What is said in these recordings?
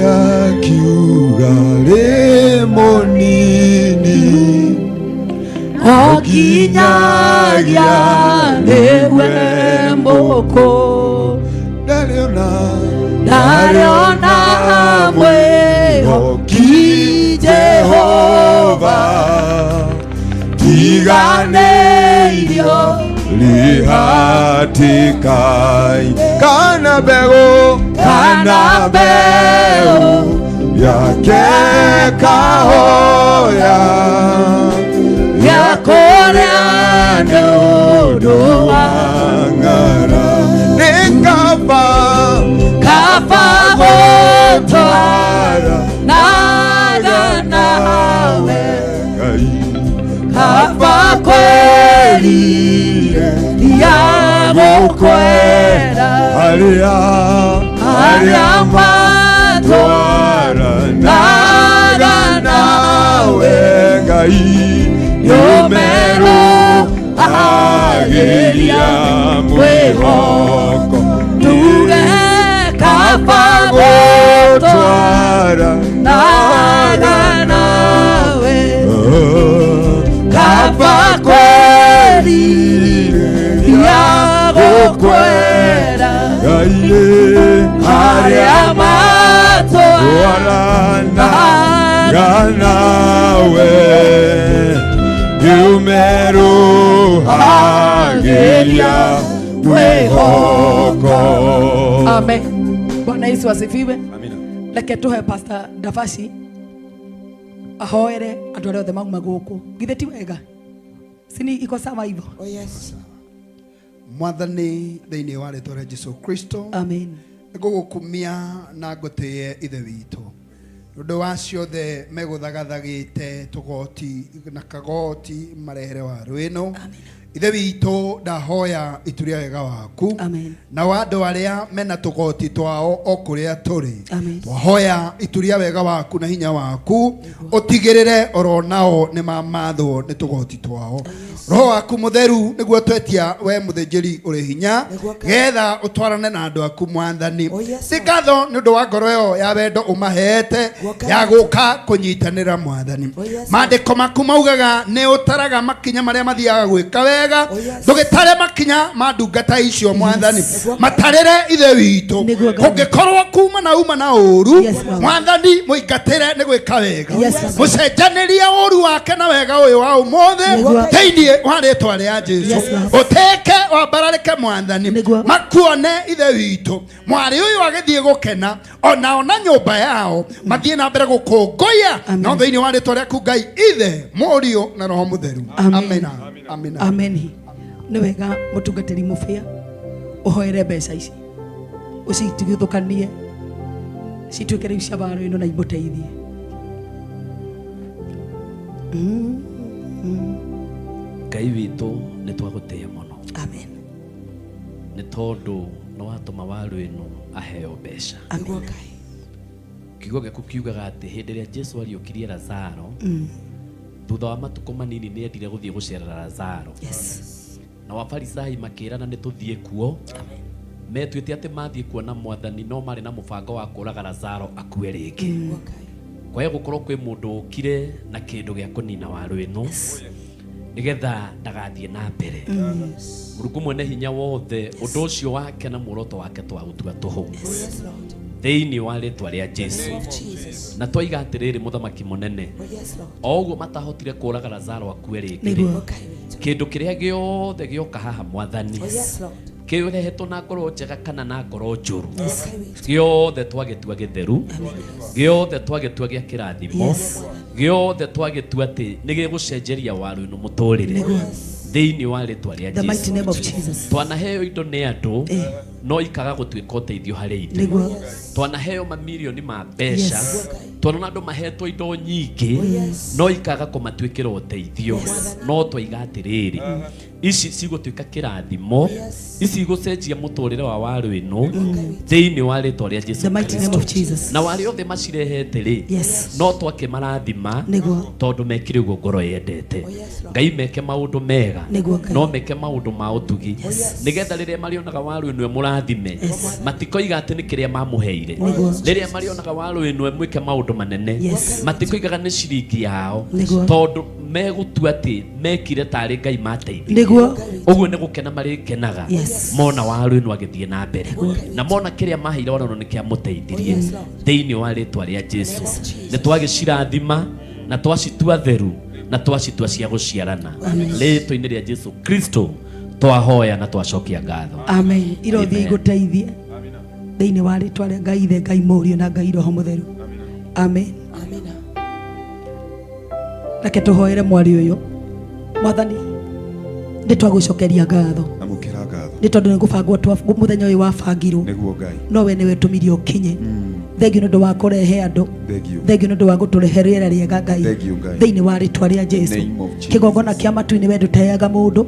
akiuga lemonini okinyagia ewe mboko Dariona mwehoki Jehova tiganeirio lihatikai kana bego yake kahoya yakorea ndodo wangara nikapa gotwara naga nawe kapa kweli yagokwera aria matwara naga nawe yomero ageria mwehoko tuge kapagotwara naga nawe kapakweli yagokwera aria matwara naga nawe yumero ageria mwehoko. Amen. Bwana Yesu asifiwe. Amina. Leke tuhe Pastor Dafashi ahoere andu aria othe mauma guku. Githe ti wega? Sini iko sawa hivyo? Oh yes. Mwathani thiini wa ritwa ria Jesu Kristo. Amen. Ngugukumia na ngutie ithe witu. Nundu wa ciothe meguthagathagiite tugoti na kagoti marehere wa rwino. Amen. Ithe witu ndahoya ituria wega waku. Amen. Na wandu aria mena tugoti twao okuria turi. Amen. Twahoya ituria wega waku na hinya waku utigirire oro nao ni mamathwo ni tugoti twao. Roho waku mutheru niguo twetia we muthinjiri uri hinya getha utwarane na andu aku Mwathani. Sikatho ni undu wa ngoro yo ya wendo umahete ya guka kunyitanira Mwathani. Maandiko maku maugaga ni utaraga makinya maria mathiaga gwika wega ndugitare makinya mandungata icio Mwathani matarire ithe witu kungikorwo kuma na uma na uru Mwathani muingatire ni gwika wega mucenjanirie uru wake na wega uyu wa umothe thiini wa ritwa ria Jesu uteke wambararike Mwathani makuone ithe witu mwari uyu agithie gukena ona nyumba yao mathie na mbere gukunguya no thiini wa ritwa riaku Ngai ithe murio na roho mutheru. Amen. Amen. Amen. Ni wega mutungatiri mufia uhoere mbeca ici ucitigithukanie cituike riu cia baro ino na imuteithie. Ngai witu ni twagutia muno. Amen. Ni tondu no watuma waru ino aheo mbeca. Amen. Kiugo giaku kiugaga ati hindi ria Jesu ariukirie Lazaro thutha wa matuko manini ni endire guthie gucerera Lazaro. Yes. Na Wafarisai makirana ni tuthie kuo. Amen. Metuite ati mathie kuona Mwathani no mari na mubango wa kuraga Lazaro akue ringi. Kwa hiyo gukorwo kwi mundu ukire na kindu gia kunina waru ino nigetha ndagathie na mbere. Mungu mwene hinya wothe undu ucio wake na muoroto wake twautua tuhu thiini wa ritwa ria Jesu na twiga atiriri muthamaki munene oguo matahotire kuraga Lazaro akue ringi kindu kiria giothe gioka haha Mwathani kiurehetwo na ngoro njega kana na ngoro njuru giothe twagitua githeru giothe twagitua gia kirathimo giothe twagitua ati nigigucenjeria waru ino muturire thiini wa ritwa ria Jesu twanaheo indo ni andu no ikaga gutuika uteithio hari ithu twanaheo mamilioni ma mbeca twana andu mahetwo indo nyingi no ikaga kumatuikira uteithio no twiga atiriri ici cigutuika kirathimo ici gucenjia muturire wa waru ino thiini wa ritwa ria Jesu na wari othe macirehete ri no twake marathima tondu mekire uguo ngoro yendete Ngai meke maundu mega no meke maundu ma utugi nigetha riria marionaga waru ino amũrathime matikoiga atĩ nĩ kĩrĩa mamũheire rĩrĩa marĩonaga warũ ĩno mwĩke maũndũ manene matikoigaga nĩ ciringi yao tondũ megũtua atĩ mekire tarĩ Ngai mateithia ũguo nĩ gũkena marĩkenaga mona warũ ĩno agĩthiĩ na mbere na mona kĩrĩa maheire warũ ĩno nĩ kĩamũteithirie thĩinĩ wa rĩtwa rĩa Jesũ nĩ twagĩcirathima na twacitua theru na twacitua cia gũciarana rĩtwa-inĩ rĩa Jesũ Kristo twahoya na twacokia ngatho amen irothie igũteithie thĩinĩ wa rĩtwa rĩa Ngai Ithe Ngai Mũriũ na Ngai Roho Mũtheru amen reke tũhoere mwarĩ ũyũ Mwathani nĩ twagũcokeria ngatho nĩ tondũ nĩ gũbangwo mũthenya ũyũ wabangirwo no we nĩwe tũmirie ũkinye thengio nĩ ũndũ wa kũrehe andũ thengio nĩ ũndũ wa gũtũrehe rĩera rĩega Ngai thĩinĩ wa rĩtwa rĩa Jesũ kĩgongona kĩa matu-inĩ we ndũteaga mũndũ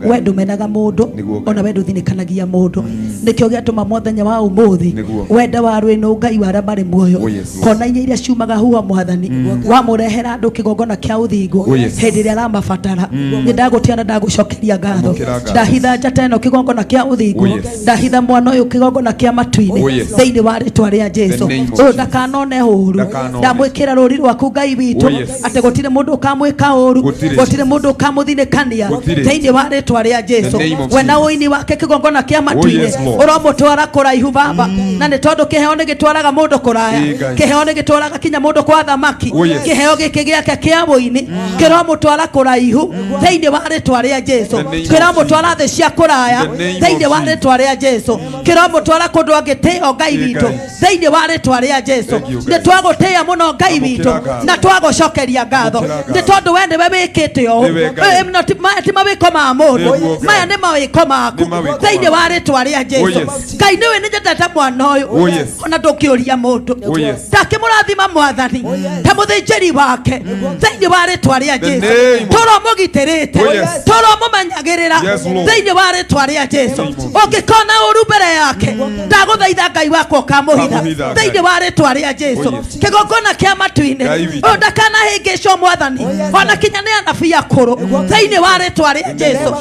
we ndũmenaga mũndũ ona we ndũthinĩkanagia mũndũ nĩkĩo gĩatũma mũthenya wa ũmũthĩ wenda warũ ĩno Ngai wa arĩa marĩ muoyo kona-inĩ iria ciumaga huha Mwathani wamũrehera andũ kĩgongona kĩa ũthingu hĩndĩ ĩrĩa aramabatara nĩ ndagũtia na ndagũcokeria ngatho ndahitha njata ĩno kĩgongona kĩa ũthingu ndahitha mwana ũyũ kĩgongona kĩa matu-inĩ thĩinĩ wa rĩtwa rĩa Jesũ ũyũ ndakanone ũru ndamwĩkĩra rũri rwaku Ngai witũ atĩ gũtirĩ mũndũ ũkamwĩka ũru gũtirĩ mũndũ ũkamũthinĩkania thĩinĩ wa rĩtwa rĩa Jesũ we na ũini wake kĩgongona kĩa matu-inĩ ũromũtwara kũraihu Baba na nĩ tondũ kĩheo nĩ gĩtwaraga mũndũ kũraya kĩheo nĩ gĩtwaraga kinya mũndũ kwa thamaki kĩheo gĩkĩ gĩake kĩa ũini kĩromũtwara kũraihu thĩinĩ wa rĩtwa rĩa Jesũ kĩromũtwara thĩ cia kũraya thĩinĩ wa rĩtwa rĩa Jesũ kĩromũtwara kũndũ angĩtĩo Ngai witũ thĩinĩ wa rĩtwa rĩa Jesũ nĩ twagũtĩĩa mũno Ngai witũ na twagũcokeria ngatho nĩ tondũ we nĩwe wĩkĩte ũũ ti mawĩko ma mũndũ maya nĩ mawĩko maku thĩinĩ wa rĩtwa rĩa Jesũ Ngai nĩwe nĩ nyendete mwana ũyũ ona ndũkĩũria mũndũ ndakĩmũrathima Mwathani ta mũthĩnjĩri wake thĩinĩ wa rĩtwa rĩa Jesũ tũromũgitĩrĩte tũromũmenyagĩrĩra thĩinĩ wa rĩtwa rĩa Jesũ ũngĩkona ũru mbere yake ndagũthaitha Ngai wakwa ũkamũhitha thĩinĩ wa rĩtwa rĩa Jesũ kĩgongona kĩa matu-inĩ ũyũ ndakanahĩngĩcwo Mwathani ona kinya nĩ anabii akũrũ thĩinĩ wa rĩtwa rĩa Jesũ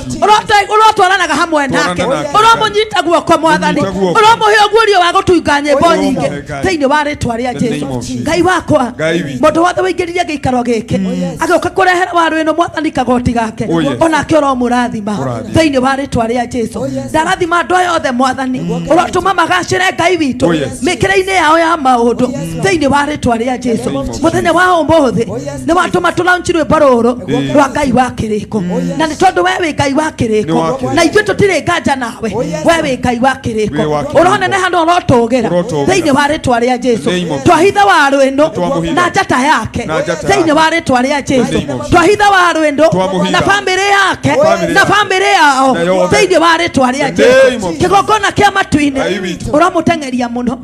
ũrotwaranaga hamwe nake ũromũnyita guoko Mwathani ũromũhe ũguũrio wa gũtunga nyĩmbo nyingĩ thĩinĩ wa rĩtwa rĩa Jesũ Ngai wakwa mũndũ wothe wĩingĩrire gĩikaro gĩkĩ agĩũka kũrehera warũ ĩno Mwathani kagoti gake onake ũromũrathima thĩinĩ wa rĩtwa rĩa Jesũ ndarathima andũ aya othe Mwathani ũrotũma magacĩre Ngai witũ mĩkĩre-inĩ yao ya maũndũ thĩinĩ wa rĩtwa rĩa Jesũ mũthenya wa ũmũthĩ nĩ watũma tũlaunchi rwĩmbo rũrũ rwa Ngai wa kĩrĩko na nĩ tondũ we wĩ Ngai wa kĩrĩko na ithuĩ tũtirĩ nganja nawe we wĩ Ngai wa kĩrĩko ũroneneha na ũrotũgĩra thĩinĩ wa rĩtwa rĩa Jesũ twahitha warũ ĩno na njata yake thĩinĩ wa rĩtwa rĩa Jesũ twahitha warũ ĩno na bamĩrĩ yake na bamĩrĩ yao thĩinĩ wa rĩtwa rĩa Jesũ kĩgongona kĩa matu-inĩ ũromũteng'eria mũno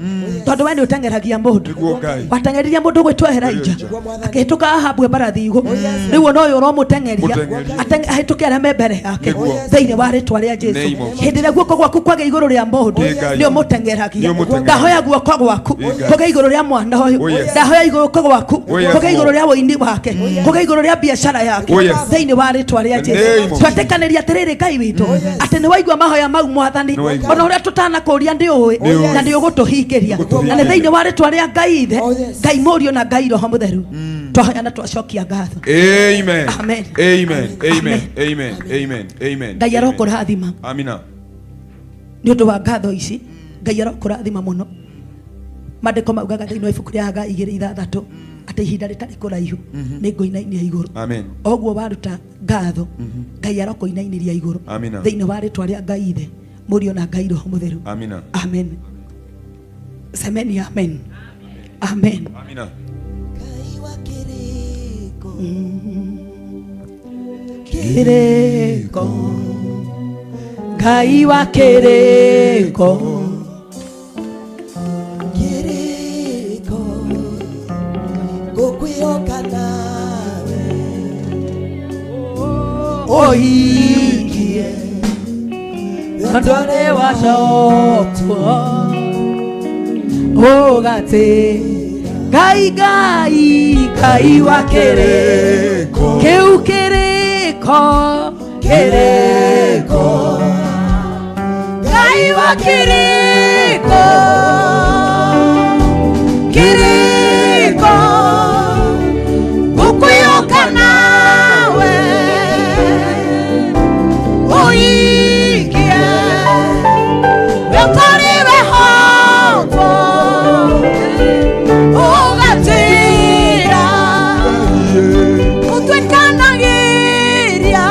tondũ we nĩ ũteng'eragia mũndũ wateng'eririe mũndũ gwĩtwo Elijah akĩhĩtũka Ahabu mbarathi igũ rĩu ona ũyũ ũromũteng'eria ahĩtũke arĩa me mbere yake thĩinĩ wa rĩtwa rĩa Jesũ hĩndĩ ĩrĩa guoko gwaku kwagĩa igũrũ rĩa mũndũ nĩ ũmũteng'eragia ndahoya guoko gwaku kũgĩa igũrũ rĩa mwana ũyũ ndahoya guoko gwaku kũgĩa igũrũ rĩa ũini wake kũgĩa igũrũ rĩa biacara yake thĩinĩ wa rĩtwa rĩa Jesũ twetĩkanĩria atĩrĩrĩ Ngai witũ atĩ nĩ waigua mahoya mau Mwathani ona ũrĩa tũtanakũria ndĩ ũĩ na nĩ ũgũtũhingĩria na nĩ thĩinĩ wa rĩtwa rĩa Ngai Ithe Ngai Mũriũ na Ngai Roho Mũtheru twahoya na twacokia ngatho Amen. Amen. Amen. Amen. Amen. Amen. Amen. Ngai arokũrathima Amina. nĩ ũndũ wa ngatho ici Ngai arokũrathima mũno maandĩko maugaga thĩinĩ wa ibuku rĩa Hagai 2:6 atĩ ihinda rĩtarĩ kũraihu nĩ ngũinainia igũrũ Amen. oguo waruta ngatho Ngai arokũinainia igũrũ Amina. thĩinĩ wa rĩtwa rĩa Ngai Ithe Mũriũ na Ngai Roho Mũtheru Amina. amen semeni amen amen Amina. kĩrĩko Ngai wa kĩrĩko kĩrĩko ngũkwĩhoka nawe ũhingie tondũ nĩ wacokwo ũgatĩ Ngai Ngai wa kĩrĩko kĩu kĩrĩko kĩrĩko Ngai Ngai wa kiriko gukuyoka nawe uikie wetariwe hopo ugatira utwekanagiria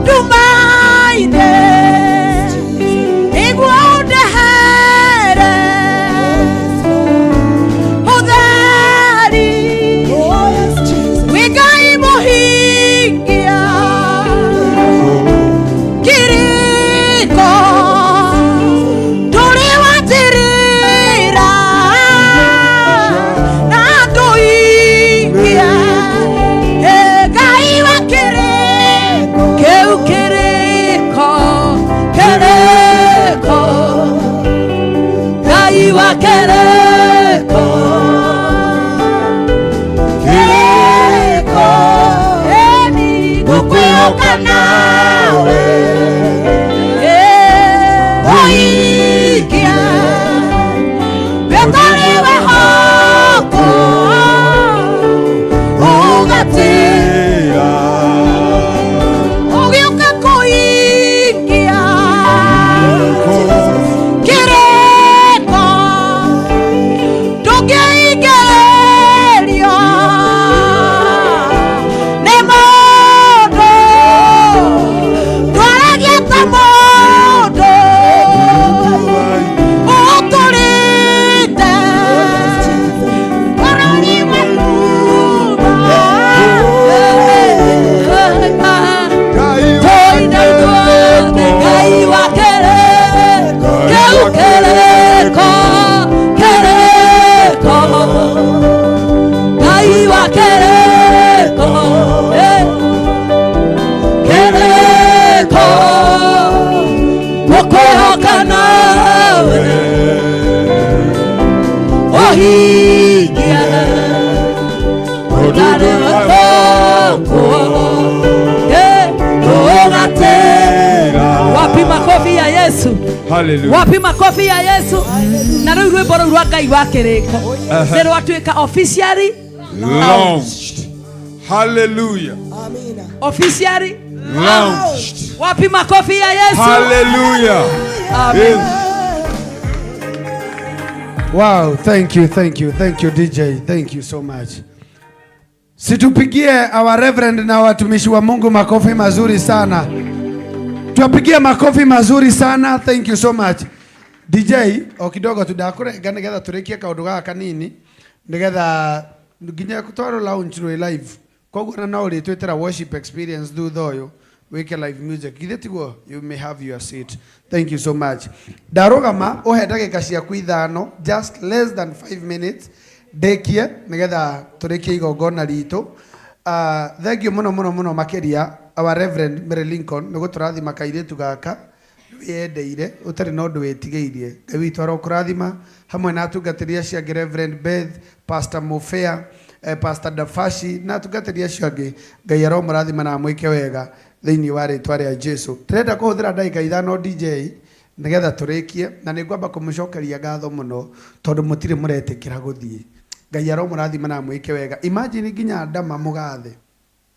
ndumaine igua undehere mutheri wigai muhingia kiriko nduri watirira na nduingia Ngai wa kiriko keu kiriko kiriko Ngai wa kiriko kiriko eni gukuyoka nawe oikia wetariwe hoko ugatira ugiuka kuingia kiriko ndungeigererio nĩ mũndũ ndwaragia ta mũndũ ũkũrĩte bũrũri wa nyuma toina ithuothe Ngai wa kĩrĩko kĩu kĩrĩko kĩrĩko Ngai wa kĩrĩko kĩrĩko gũkwĩhoka nawe ũhingia ũtarĩ wathũkwo ũgatĩra. Wapi makofi ya Yesu? Hallelujah. Wapi makofi ya Yesu? Na rĩu rwĩmbo rũu rwa Ngai wa kĩrĩko nĩ rwatuĩka officially Launched. Hallelujah. officially Launched. wapi makofi ya Yesu? Hallelujah. Amen. Wow, thank you DJ, thank you so much. Situpigie our reverend na watumishi wa Mungu makofi mazuri sana. Tuwapigie makofi mazuri sana. Thank you so much. DJ, o kidogo tudakurenga nigetha turikie kaundu gaka kanini nigetha nginya kutwaro launch rwe live. Koguo na uri twetera worship experience thutha uyu wike live music. Githe tiguo, you may have your seat. Thank you so much. Darogama uhe ndagika ciaku ithano, just less than 5 minutes. Dekie nigetha turikie igongona ritu. Thank you muno makeria our reverend Mary Lincoln nigo turathima kairitu gaka wiendeire utari no ndu wetigeirie Ngai witu arokurathima hamwe na atungatiria cia Reverend Beth, Pastor Mofea, Pastor Dafashi na atungatiria cia Ngai aromurathima na mwike wega thiini wa ritwa ria Jesu. Turenda kuhuthira ndagika ithano DJ nigetha turikie na ningwamba kumucokeria ngatho muno tondu mutire muretikira guthii. Ngai aromurathima na mwike wega. Imagine nginya ndama mugathe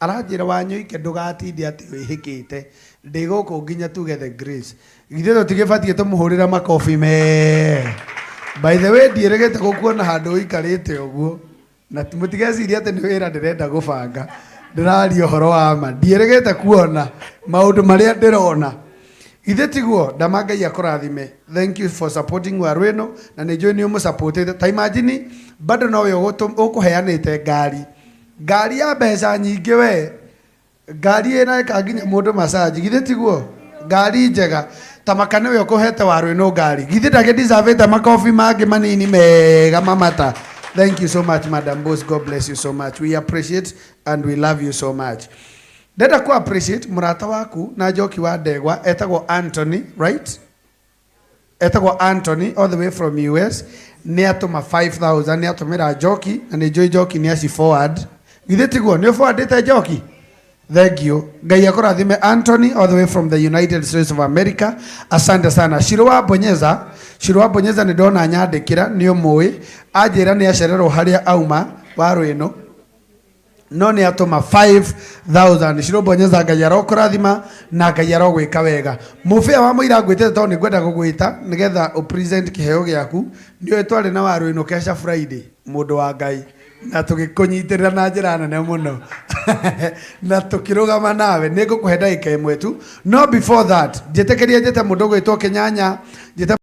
aranjira wanyoike ndugatinde ati wihikite ndiguku nginya tuge the grace githe tutigibatie tumuhurira makofi me. By the way ndieregete gukuona handu ikarite uguo na mutigeciria ati ni wira ndirenda gubanga ndiraria horo wa ma ndieregete kuona maundu maria ndirona githe tiguo ndama Ngai akurathime. Thank you for supporting Warweno na nijo ni umusupportete ta imagine bado nawe ukuheanite ngari ya mbeca nyingi we ngari ina ikaginya mundu masaji githe tiguo ngari njega ta makane we ukuhete Warweno ngari githe ndage deserve ta makofi mangi manini mega mamata. Thank you so much Madam Boss, God bless you so much, we appreciate and we love you so much. Ndenda ku appreciate murata waku na joki wa ndegwa etagwo Anthony, right? Etagwo Anthony all the way from US ni atuma 5000 ni atumira joki na ni joy joki ni aci forward githe tiguo ni forward ite joki. Thank you. Ngai akurathime Anthony all the way from the United States of America. Asante sana. Shiro wa Bonyeza ni ndona nyandikira ni umui ajira ni acererwo haria auma waru ino no ni atuma 5000. Shiro Bonyeza Ngai arokurathima na Ngai arogwika wega. Mufia wa muira ngwite to ni ngwenda kugwita nigetha o present kiheo giaku ni etware na waru ino kesha Friday mundu wa Ngai na tugikunyitirira na njira nene muno na tukirugama nawe nigukuhe ndagika imwe tu no before that njitekeria njite mundu gwitwo Kinyanya njite